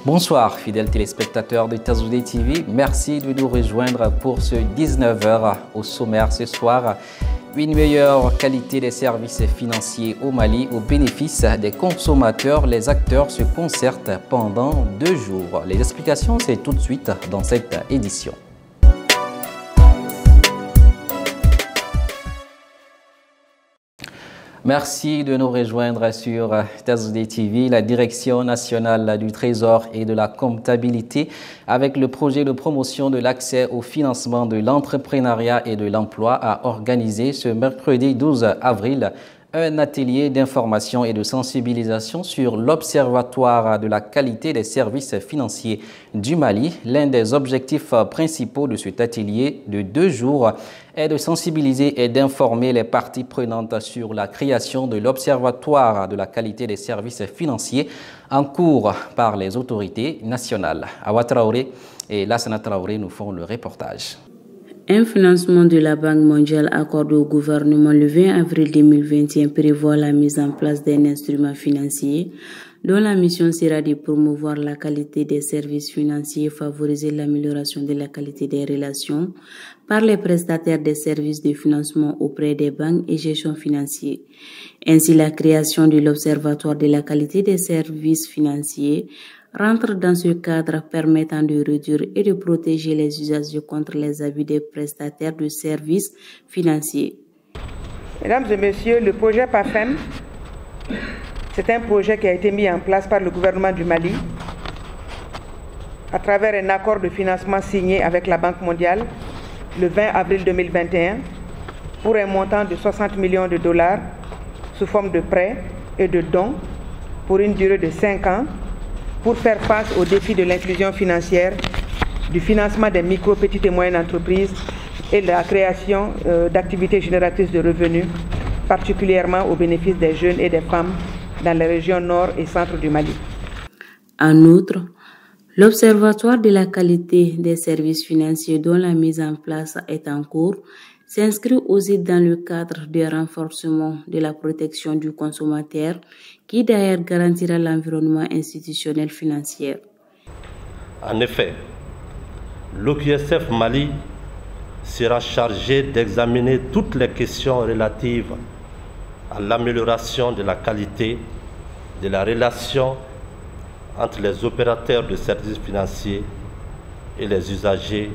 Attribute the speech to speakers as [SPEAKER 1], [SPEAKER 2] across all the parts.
[SPEAKER 1] Bonsoir, fidèles téléspectateurs de Tazoudé TV. Merci de nous rejoindre pour ce 19h au sommaire ce soir. Une meilleure qualité des services financiers au Mali au bénéfice des consommateurs. Les acteurs se concertent pendant 2 jours. Les explications, c'est tout de suite dans cette édition. Merci de nous rejoindre sur Tazoudé TV, la Direction nationale du Trésor et de la comptabilité, avec le projet de promotion de l'accès au financement de l'entrepreneuriat et de l'emploi, a organisé ce mercredi 12 avril un atelier d'information et de sensibilisation sur l'Observatoire de la qualité des services financiers du Mali. L'un des objectifs principaux de cet atelier de 2 jours est de sensibiliser et d'informer les parties prenantes sur la création de l'Observatoire de la qualité des services financiers en cours par les autorités nationales. Awa Traoré et Lassana Traoré nous font le reportage.
[SPEAKER 2] Un financement de la Banque mondiale accordé au gouvernement le 20 avril 2021 prévoit la mise en place d'un instrument financier dont la mission sera de promouvoir la qualité des services financiers et favoriser l'amélioration de la qualité des relations par les prestataires des services de financement auprès des banques et gestion financiers. Ainsi, la création de l'Observatoire de la qualité des services financiers rentre dans ce cadre permettant de réduire et de protéger les usagers contre les abus des prestataires de services financiers.
[SPEAKER 3] Mesdames et messieurs, le projet PAFEM, c'est un projet qui a été mis en place par le gouvernement du Mali à travers un accord de financement signé avec la Banque mondiale le 20 avril 2021 pour un montant de 60 millions de dollars sous forme de prêts et de dons pour une durée de 5 ans pour faire face aux défis de l'inclusion financière, du financement des micro, petites et moyennes entreprises et de la création d'activités génératrices de revenus, particulièrement au bénéfice des jeunes et des femmes dans les régions nord et centre du Mali.
[SPEAKER 2] En outre, l'Observatoire de la qualité des services financiers dont la mise en place est en cours s'inscrit aussi dans le cadre du renforcement de la protection du consommateur qui d'ailleurs garantira l'environnement institutionnel financier.
[SPEAKER 4] En effet, l'OQSF Mali sera chargé d'examiner toutes les questions relatives à l'amélioration de la qualité de la relation entre les opérateurs de services financiers et les usagers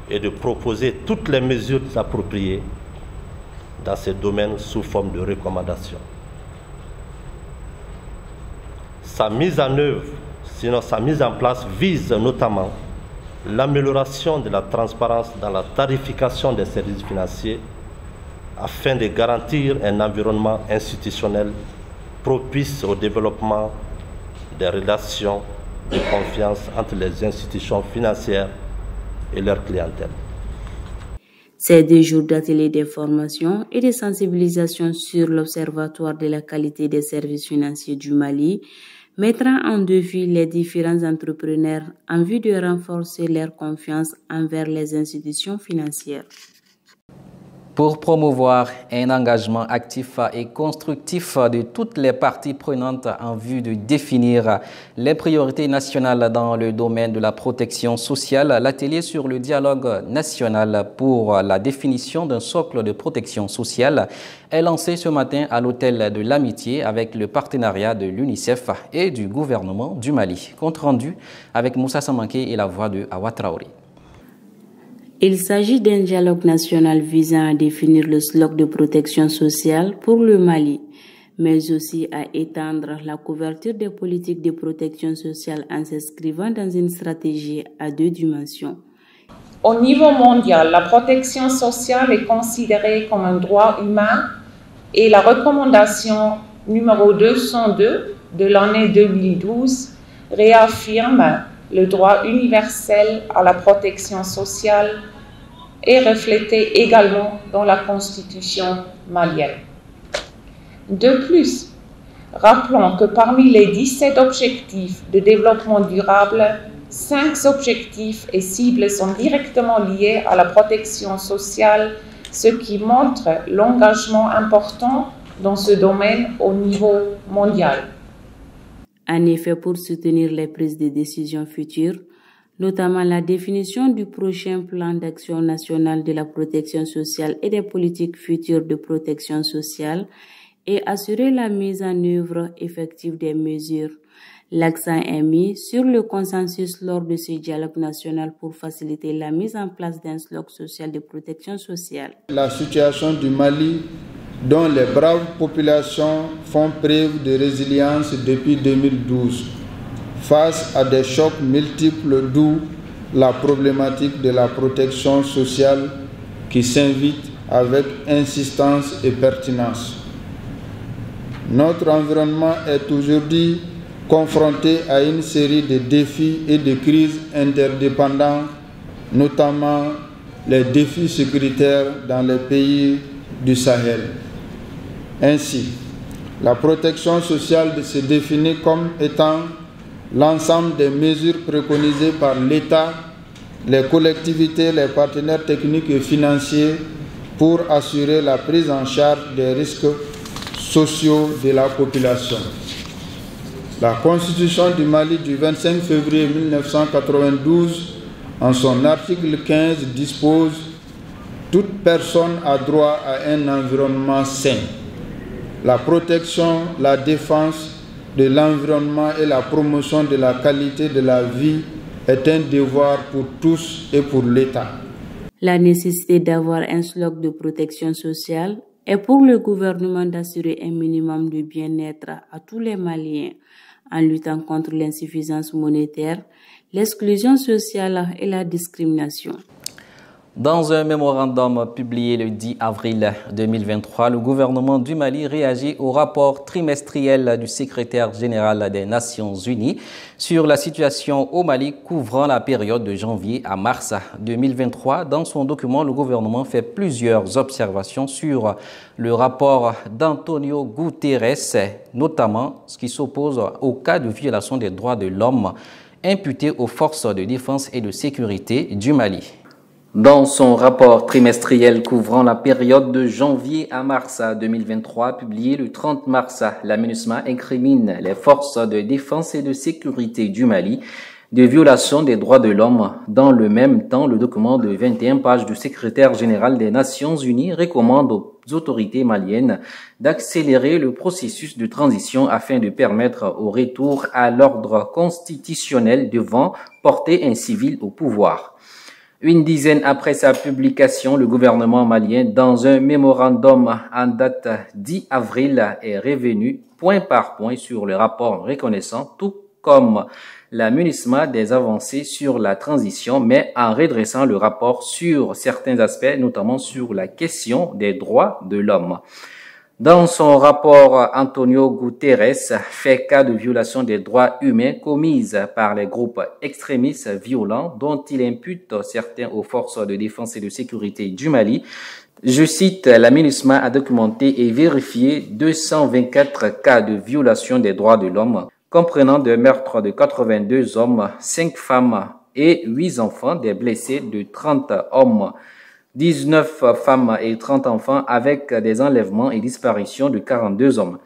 [SPEAKER 4] et de proposer toutes les mesures appropriées dans ces domaines sous forme de recommandations. Sa mise en œuvre, sinon sa mise en place, vise notamment l'amélioration de la transparence dans la tarification des services financiers afin de garantir un environnement institutionnel propice au développement des relations de confiance entre les institutions financières et leur clientèle.
[SPEAKER 2] Ces 2 jours d'ateliers d'information et de sensibilisation sur l'Observatoire de la qualité des services financiers du Mali mettra en défi les différents entrepreneurs en vue de renforcer leur confiance envers les institutions financières.
[SPEAKER 1] Pour promouvoir un engagement actif et constructif de toutes les parties prenantes en vue de définir les priorités nationales dans le domaine de la protection sociale, l'atelier sur le dialogue national pour la définition d'un socle de protection sociale est lancé ce matin à l'hôtel de l'Amitié avec le partenariat de l'UNICEF et du gouvernement du Mali. Compte rendu avec Moussa Samanké et la voix de Awa Traoré.
[SPEAKER 2] Il s'agit d'un dialogue national visant à définir le slogan de protection sociale pour le Mali, mais aussi à étendre la couverture des politiques de protection sociale en s'inscrivant dans une stratégie à 2 dimensions.
[SPEAKER 5] Au niveau mondial, la protection sociale est considérée comme un droit humain et la recommandation numéro 202 de l'année 2012 réaffirme le droit universel à la protection sociale est reflété également dans la Constitution malienne. De plus, rappelons que parmi les 17 objectifs de développement durable, 5 objectifs et cibles sont directement liés à la protection sociale, ce qui montre l'engagement important dans ce domaine au niveau mondial.
[SPEAKER 2] En effet, pour soutenir les prises de décisions futures, notamment la définition du prochain plan d'action national de la protection sociale et des politiques futures de protection sociale, et assurer la mise en œuvre effective des mesures. L'accent est mis sur le consensus lors de ce dialogue national pour faciliter la mise en place d'un slogan social de protection sociale.
[SPEAKER 6] La situation du Mali, dont les braves populations font preuve de résilience depuis 2012, face à des chocs multiples, d'où la problématique de la protection sociale qui s'invite avec insistance et pertinence. Notre environnement est aujourd'hui confronté à une série de défis et de crises interdépendants, notamment les défis sécuritaires dans les pays du Sahel. Ainsi, la protection sociale se définit comme étant l'ensemble des mesures préconisées par l'État, les collectivités, les partenaires techniques et financiers pour assurer la prise en charge des risques sociaux de la population. La Constitution du Mali du 25 février 1992, en son article 15, dispose « Toute personne a droit à un environnement sain. La protection, la défense de l'environnement et la promotion de la qualité de la vie est un devoir pour tous et pour l'État. »
[SPEAKER 2] La nécessité d'avoir un slogan de protection sociale est pour le gouvernement d'assurer un minimum de bien-être à tous les Maliens en luttant contre l'insuffisance monétaire, l'exclusion sociale et la discrimination.
[SPEAKER 1] Dans un mémorandum publié le 10 avril 2023, le gouvernement du Mali réagit au rapport trimestriel du secrétaire général des Nations Unies sur la situation au Mali couvrant la période de janvier à mars 2023. Dans son document, le gouvernement fait plusieurs observations sur le rapport d'Antonio Guterres, notamment ce qui s'oppose au cas de violation des droits de l'homme imputés aux forces de défense et de sécurité du Mali. Dans son rapport trimestriel couvrant la période de janvier à mars 2023, publié le 30 mars, la MINUSMA incrimine les forces de défense et de sécurité du Mali de violation des droits de l'homme. Dans le même temps, le document de 21 pages du secrétaire général des Nations Unies recommande aux autorités maliennes d'accélérer le processus de transition afin de permettre au retour à l'ordre constitutionnel devant porter un civil au pouvoir. Une dizaine après sa publication, le gouvernement malien, dans un mémorandum en date 10 avril, est revenu point par point sur le rapport reconnaissant, tout comme la MINUSMA, des avancées sur la transition, mais en redressant le rapport sur certains aspects, notamment sur la question des droits de l'homme. Dans son rapport, Antonio Guterres fait cas de violation des droits humains commises par les groupes extrémistes violents dont il impute certains aux forces de défense et de sécurité du Mali. Je cite, la MINUSMA a documenté et vérifié 224 cas de violation des droits de l'homme, comprenant des meurtres de 82 hommes, 5 femmes et 8 enfants, des blessés de 30 hommes, 19 femmes et 30 enfants avec des enlèvements et disparitions de 42 hommes.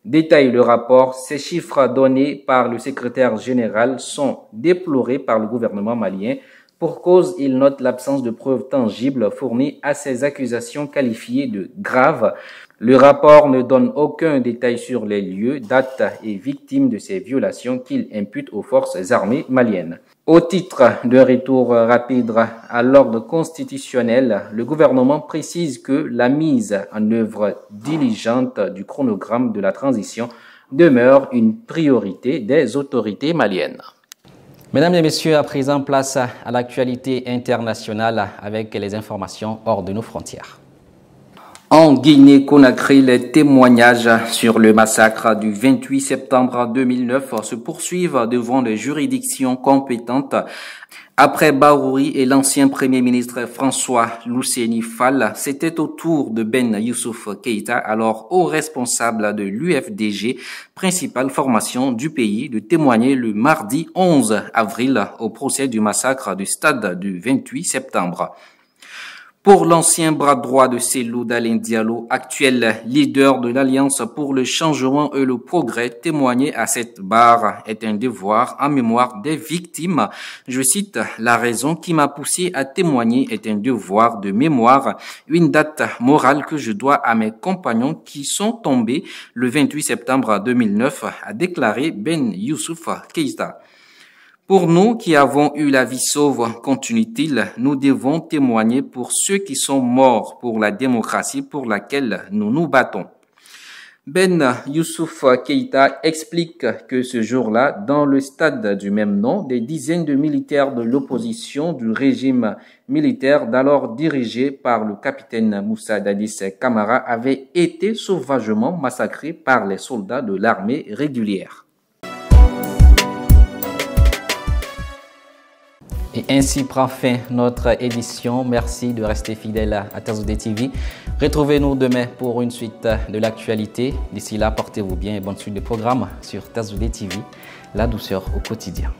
[SPEAKER 1] Détaille le rapport, ces chiffres donnés par le secrétaire général sont déplorés par le gouvernement malien. Pour cause, il note l'absence de preuves tangibles fournies à ces accusations qualifiées de graves. Le rapport ne donne aucun détail sur les lieux, dates et victimes de ces violations qu'il impute aux forces armées maliennes. Au titre d'un retour rapide à l'ordre constitutionnel, le gouvernement précise que la mise en œuvre diligente du chronogramme de la transition demeure une priorité des autorités maliennes. Mesdames et messieurs, à présent, place à l'actualité internationale avec les informations hors de nos frontières. En Guinée-Conakry, les témoignages sur le massacre du 28 septembre 2009 se poursuivent devant les juridictions compétentes. Après Bahouri et l'ancien premier ministre François Luceni Fall, c'était au tour de Ben Youssouf Keïta, alors haut responsable de l'UFDG, principale formation du pays, de témoigner le mardi 11 avril au procès du massacre du stade du 28 septembre. Pour l'ancien bras droit de Cellou Dalein Diallo, actuel leader de l'Alliance pour le changement et le progrès, témoigner à cette barre est un devoir en mémoire des victimes. Je cite, « La raison qui m'a poussé à témoigner est un devoir de mémoire, une date morale que je dois à mes compagnons qui sont tombés le 28 septembre 2009, a déclaré Ben Youssouf Keïta. Pour nous qui avons eu la vie sauve, continue-t-il, nous devons témoigner pour ceux qui sont morts pour la démocratie pour laquelle nous nous battons. Ben Youssouf Keïta explique que ce jour-là, dans le stade du même nom, des dizaines de militaires de l'opposition du régime militaire d'alors dirigé par le capitaine Moussa Dadis Camara avaient été sauvagement massacrés par les soldats de l'armée régulière. Et ainsi prend fin notre édition. Merci de rester fidèle à Tazoude TV. Retrouvez-nous demain pour une suite de l'actualité. D'ici là, portez-vous bien et bonne suite de programmes sur Tazoude TV, la douceur au quotidien.